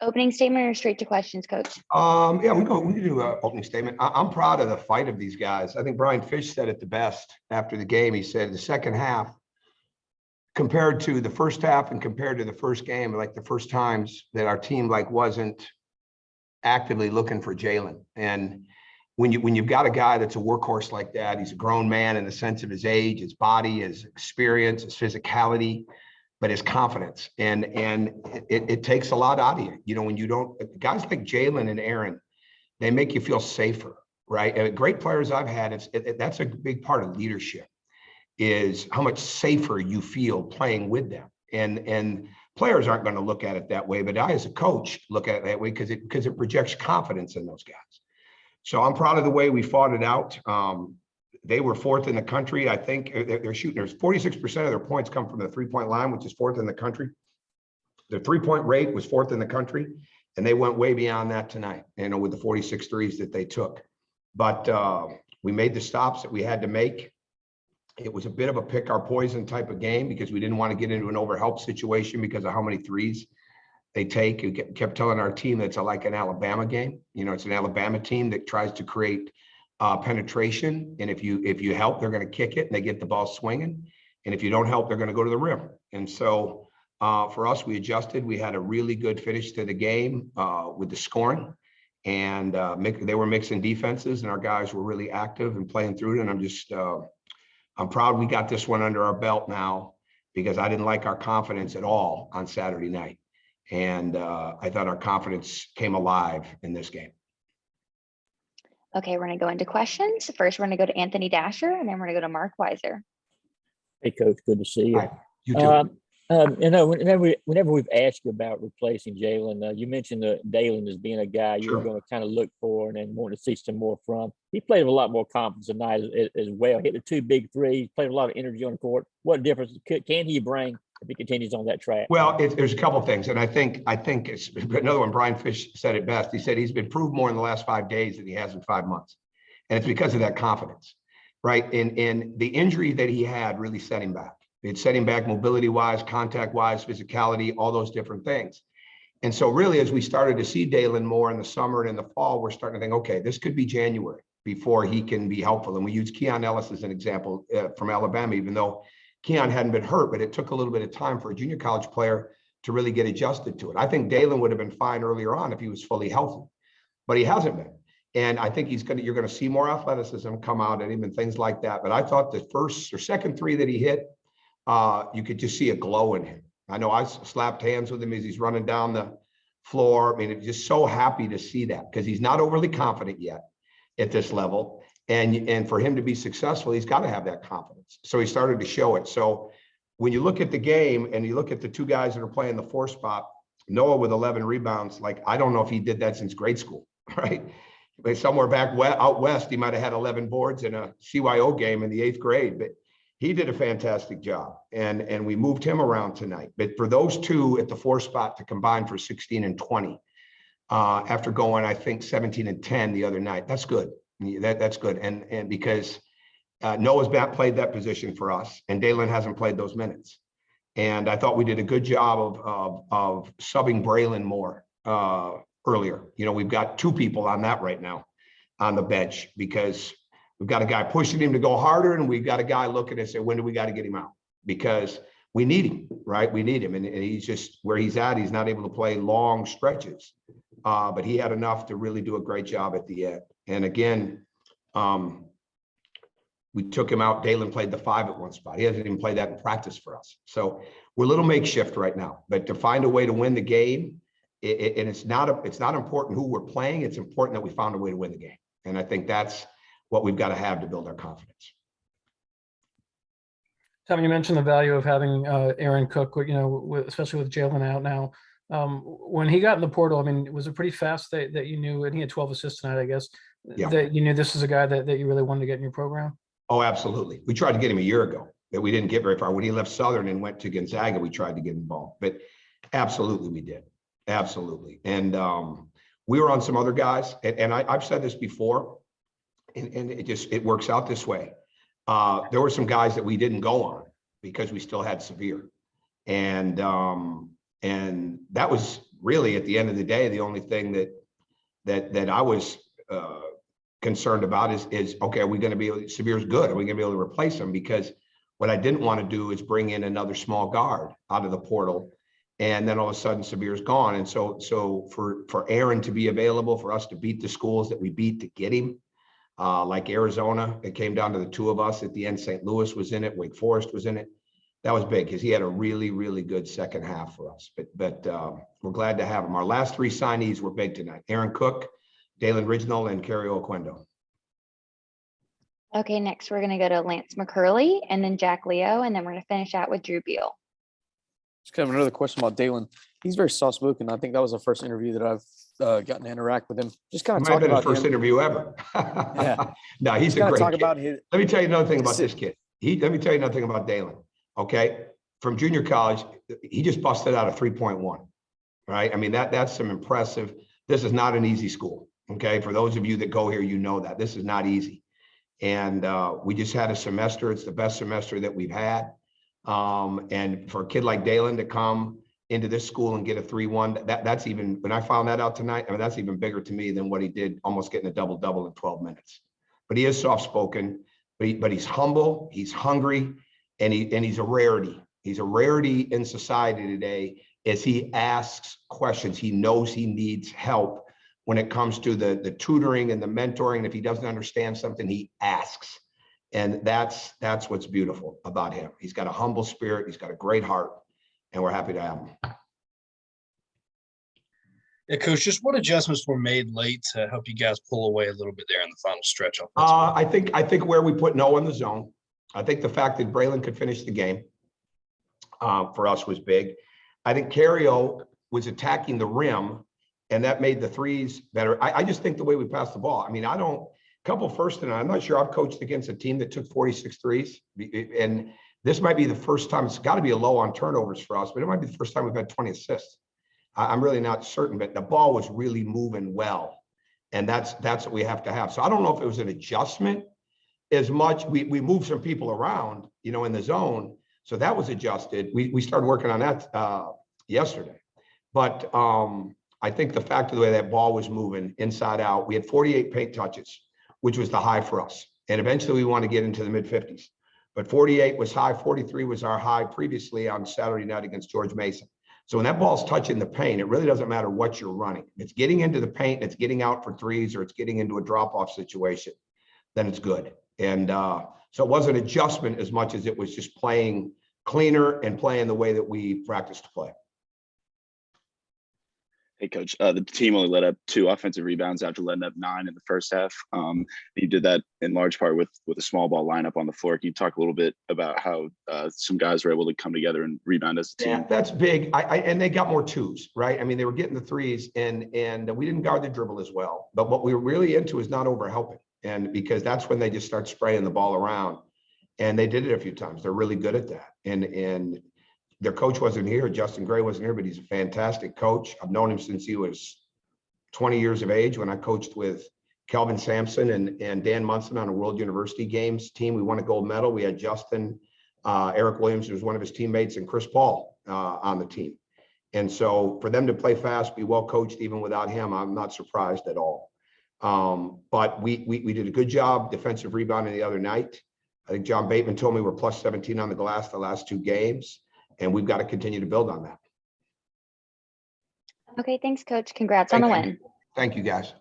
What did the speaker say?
Opening statement or straight to questions, Coach? Yeah, we can do an opening statement. I'm proud of the fight of these guys. I think Brian Fish said it the best after the game. He said the second half compared to the first half and compared to the first game, like the first times that our team like wasn't actively looking for Jalen. And when you've got a guy that's a workhorse like that, he's a grown man in the sense of his age, his body, his experience, his physicality, but his confidence. And it takes a lot out of you. You know, when you don't, guys like Jalen and Aaron, they make you feel safer, right? And great players I've had, that's a big part of leadership, is how much safer you feel playing with them. And players aren't going to look at it that way, but I as a coach look at it that way because it projects confidence in those guys. So I'm proud of the way we fought it out. They were fourth in the country. I think they're shooting. There's 46% of their points come from the 3-point line, which is fourth in the country. Their 3-point rate was fourth in the country, and they went way beyond that tonight, you know, with the 46 threes that they took. But we made the stops that we had to make. It was a bit of a pick our poison type of game because we didn't want to get into an overhelp situation because of how many threes they take. We kept telling our team that it's like an Alabama game. You know, it's an Alabama team that tries to create penetration. And if you help, they're going to kick it and they get the ball swinging. And if you don't help, they're going to go to the rim. And so for us, we adjusted. We had a really good finish to the game with the scoring. And they were mixing defenses and our guys were really active and playing through it. And I'm proud we got this one under our belt now because I didn't like our confidence at all on Saturday night. And I thought our confidence came alive in this game. Okay, we're going to go into questions. First, we're going to go to Anthony Dasher, and then we're going to go to Mark Weiser. Hey, Coach, good to see you. Hi, you too. You know, whenever we've asked you about replacing Jalen, you mentioned Dalen as being a guy you were going to kind of look for and then want to see some more from. He played with a lot more confidence tonight as well. Hit the 2 big threes, played with a lot of energy on the court. What difference can he bring if he continues on that track? Well, there's a couple of things, and I think it's another one. Brian Fish said it best. He said he's been proved more in the last 5 days than he has in 5 months, and it's because of that confidence, right? And the injury that he had really set him back. It set him back mobility-wise, contact-wise, physicality, all those different things. And so really, as we started to see Dalen more in the summer and in the fall, we're starting to think, okay, this could be January before he can be helpful. And we use Keon Ellis as an example from Alabama, even though Keon hadn't been hurt, but it took a little bit of time for a junior college player to really get adjusted to it. I think Dalen would have been fine earlier on if he was fully healthy, but he hasn't been. And I think you're going to see more athleticism come out and even things like that. But I thought the first or second 3 that he hit, you could just see a glow in him. I know I slapped hands with him as he's running down the floor. I mean, I'm just so happy to see that because he's not overly confident yet at this level. And for him to be successful, he's got to have that confidence. So he started to show it. So when you look at the game and you look at the 2 guys that are playing the 4 spot, Noah with 11 rebounds, like, I don't know if he did that since grade school, right? But somewhere back out west, he might have had 11 boards in a CYO game in the 8th grade, but he did a fantastic job. And we moved him around tonight. But for those 2 at the 4 spot to combine for 16 and 20, after going, I think 17 and 10 the other night, that's good. That's good. And because Noah's played that position for us and Dalen hasn't played those minutes. And I thought we did a good job of subbing Braylon more earlier. You know, we've got 2 people on that right now on the bench because we've got a guy pushing him to go harder and we've got a guy looking and say, when do we got to get him out? Because we need him, right? We need him. And he's just where he's at. He's not able to play long stretches, but he had enough to really do a great job at the end. And again, we took him out. Dalen played the 5 at one spot. He hasn't even played that in practice for us. So we're a little makeshift right now, but to find a way to win the game, and it's not important who we're playing. It's important that we found a way to win the game. And I think that's what we've got to have to build our confidence. Tom, you mentioned the value of having Aaron Cook, you know, especially with Jalen out now. When he got in the portal, I mean, was it pretty fast that you knew, and he had 12 assists tonight, I guess, that you knew this is a guy that you really wanted to get in your program? Oh, absolutely. We tried to get him a year ago, but we didn't get very far. When he left Southern and went to Gonzaga, we tried to get him involved, but absolutely we did. Absolutely. And we were on some other guys, and I've said this before, and it works out this way. There were some guys that we didn't go on because we still had Severe. And that was really, at the end of the day, the only thing that I was concerned about is okay, are we going to be able, Sabir's good, are we going to be able to replace him? Because what I didn't want to do is bring in another small guard out of the portal, and then all of a sudden Sabir's gone. And so for Aaron to be available, for us to beat the schools that we beat to get him, like Arizona, it came down to the two of us at the end. St. Louis was in it, Wake Forest was in it. That was big because he had a really, really good second half for us. But we're glad to have him. Our last three signees were big tonight: Aaron Cook, Dalen Ridgenell, and Kerry Oquendo. Okay, next we're going to go to Lance McCurley and then Jack Leo, and then we're going to finish out with Drew Beal. Just kind of another question about Dalen. He's very soft-spoken. I think that was the first interview that I've gotten to interact with him. Just kind of Might have talk been about his first him. interview ever. Yeah. No, he's a Kind of great talk kid. about his. Let me tell you another thing about this kid. Let me tell you another thing about Dalen. Okay, from junior college, he just busted out a 3.1. Right? I mean, that's some impressive. This is not an easy school. Okay, for those of you that go here, you know that this is not easy. And we just had a semester. It's the best semester that we've had. And for a kid like Dalen to come into this school and get a 3.1, that's even, when I found that out tonight, I mean, that's even bigger to me than what he did, almost getting a double-double in 12 minutes. But he is soft-spoken, but he's humble, he's hungry, and he's a rarity. He's a rarity in society today as he asks questions. He knows he needs help when it comes to the tutoring and the mentoring. If he doesn't understand something, he asks. And that's what's beautiful about him. He's got a humble spirit. He's got a great heart, and we're happy to have him. Yeah, Coach, just what adjustments were made late to help you guys pull away a little bit there in the final stretch? I think where we put Noah in the zone. I think the fact that Braylon could finish the game for us was big. I think Cario was attacking the rim, and that made the threes better. I just think the way we passed the ball. I mean, couple first, and I'm not sure I've coached against a team that took 46 threes. And this might be the first time. It's got to be a low on turnovers for us, but it might be the first time we've had 20 assists. I'm really not certain, but the ball was really moving well. And that's what we have to have. So I don't know if it was an adjustment as much. We moved some people around, in the zone. So that was adjusted. We started working on that yesterday. But I think the fact of the way that ball was moving inside out, we had 48 paint touches, which was the high for us. And eventually we want to get into the mid 50s, but 48 was high. 43 was our high previously on Saturday night against George Mason. So when that ball's touching the paint, it really doesn't matter what you're running. If it's getting into the paint, it's getting out for threes, or it's getting into a drop-off situation, then it's good. And so it wasn't an adjustment as much as it was just playing cleaner and playing the way that we practiced to play. Hey, Coach, the team only let up 2 offensive rebounds after letting up 9 in the first half. You did that in large part with a small ball lineup on the floor. Can you talk a little bit about how some guys were able to come together and rebound as a team? Yeah, that's big. And they got more 2s, right? I mean, they were getting the 3s, and we didn't guard the dribble as well. But what we were really into is not overhelping, and because that's when they just start spraying the ball around. And they did it a few times. They're really good at that. And their coach wasn't here. Justin Gray wasn't here, but he's a fantastic coach. I've known him since he was 20 years of age when I coached with Kelvin Sampson and Dan Munson on a World University Games team. We won a gold medal. We had Justin, Eric Williams, who was one of his teammates, and Chris Paul on the team. And so for them to play fast, be well coached, even without him, I'm not surprised at all. But we did a good job defensive rebounding the other night. I think John Bateman told me we're plus 17 on the glass the last 2 games. And we've got to continue to build on that. Okay, thanks, Coach. Congrats on the win. Thank you, guys.